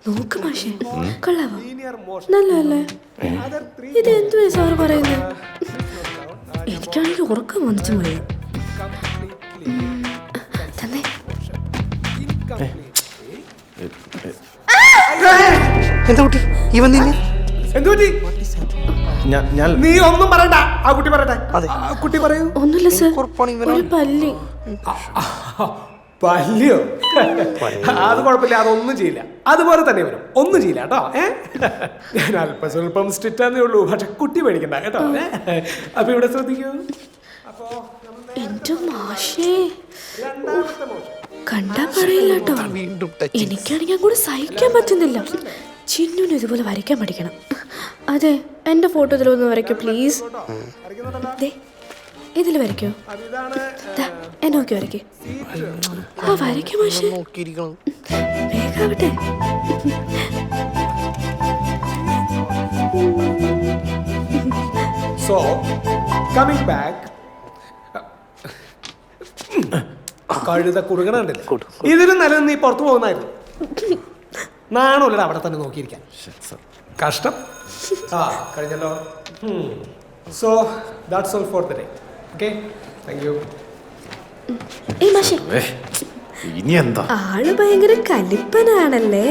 നോക്ക് മാഷേ, കൊള്ളാവോ? നല്ലല്ലേ? ഇത് എന്തുവാ സാറ് പറയുന്നത്? എനിക്കാണെങ്കിൽ ഉറക്കം വന്നിച്ചു പോയി. തന്നെ എന്താ കുട്ടി ഈ വന്നില്ല? നീ ഒന്നും പറയണ്ട, ആ കുട്ടി പറയട്ടെ. കുട്ടി പറയൂ. ഒന്നുമില്ല സർ, ഒരു പല്ലി. പല്ലിയോ? അത് കുഴപ്പമില്ല, അതൊന്നും ചെയ്യില്ല. അതുപോലെ തന്നെ വരും, ഒന്നും ചെയ്യില്ല കേട്ടോ. ഞാൻ അല്പം സ്വല്പം സ്ട്രിക്റ്റാന്നേ ഉള്ളൂ, പക്ഷെ കുട്ടി പേടിക്കണ്ട കേട്ടോ. അപ്പൊ ഇവിടെ ശ്രദ്ധിക്കൂ. എന്റെ മാഷേ, കണ്ടാ പറയില്ല കേട്ടോ. എനിക്കാണെങ്കിൽ അങ്ങോട്ട് സഹിക്കാൻ പറ്റുന്നില്ല. ചിന്നുന് ഇതുപോലെ വരയ്ക്കാൻ പഠിക്കണം. അതെ, എന്റെ ഫോട്ടോ ഇതിലൊന്ന് വരയ്ക്കോ പ്ലീസ്. ഇതിൽ വരയ്ക്കോ? എന്നെ നോക്കി വരയ്ക്കേ. ആ വരയ്ക്കോ മാഷേ, വേഗാവട്ടെ. So, coming back. കഴുത കുറുകണുണ്ടല്ലേ, ഇതിലും നല്ലത് നീ പുറത്തു പോകുന്നായിരുന്നു. നാണല്ലോ അവിടെ തന്നെ നോക്കിയിരിക്കാൻ. കഷ്ടം. കഴിഞ്ഞല്ലോ. So that's all for the day. Okay, thank you. ഇനി എന്താ? ആള് ഭയങ്കര കലിപ്പനാണല്ലേ.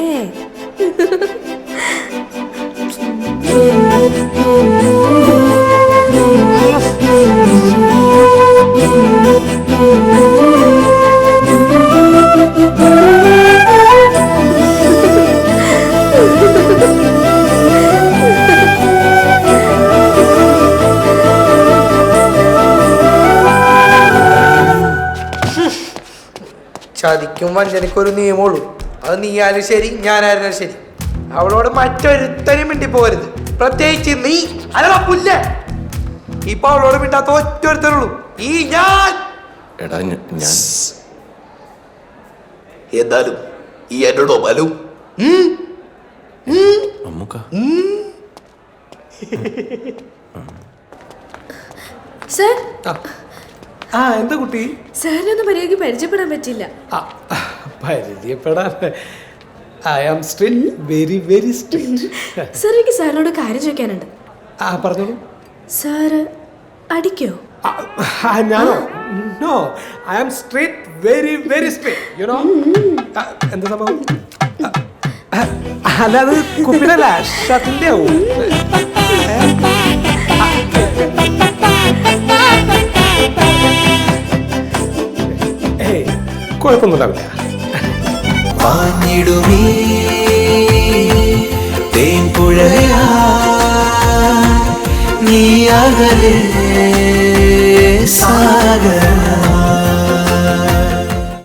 ചതിക്കും വഞ്ചനയ്ക്കും ഒരു നിയമമുള്ളൂ. അത് നീ ആയാലും ശരി, ഞാനായാലും ശരി. അവളോട് മറ്റൊരുത്തനും മിണ്ടി പോകരുത്, പ്രത്യേകിച്ച് നീ. അല്ല പുല്ല, ഇപ്പൊ അവളോട് മിണ്ടാത്ത ഒറ്റൊരുത്തരുള്ളൂ, ഈ ഞാൻ. എന്നാലും ഈ എന്നോടോ ബലു സർ. എന്താ കുട്ടി? സാറിനൊന്നും മര്യാദയ്ക്ക് പരിചയപ്പെടാൻ പറ്റില്ല. പരിചയപ്പെടാൻ I am strict, very very strict. Sir, എനിക്ക് സാറിനോട് കാര്യം ചോദിക്കാനുണ്ട്. പറഞ്ഞോളൂ. സാറ് അടിക്കോ? ഞാനോ? No, I am strict, very very strict, you know. എന്താ സംഭവം? അല്ല, അത് കുപ്പിലല്ല, ഷട്ടിന്റെ ആവും. കുഴപ്പമൊന്നും ഉണ്ടാവില്ല. പാഞ്ഞിടുമീ തേൻപുഴയാ നീ അകലെ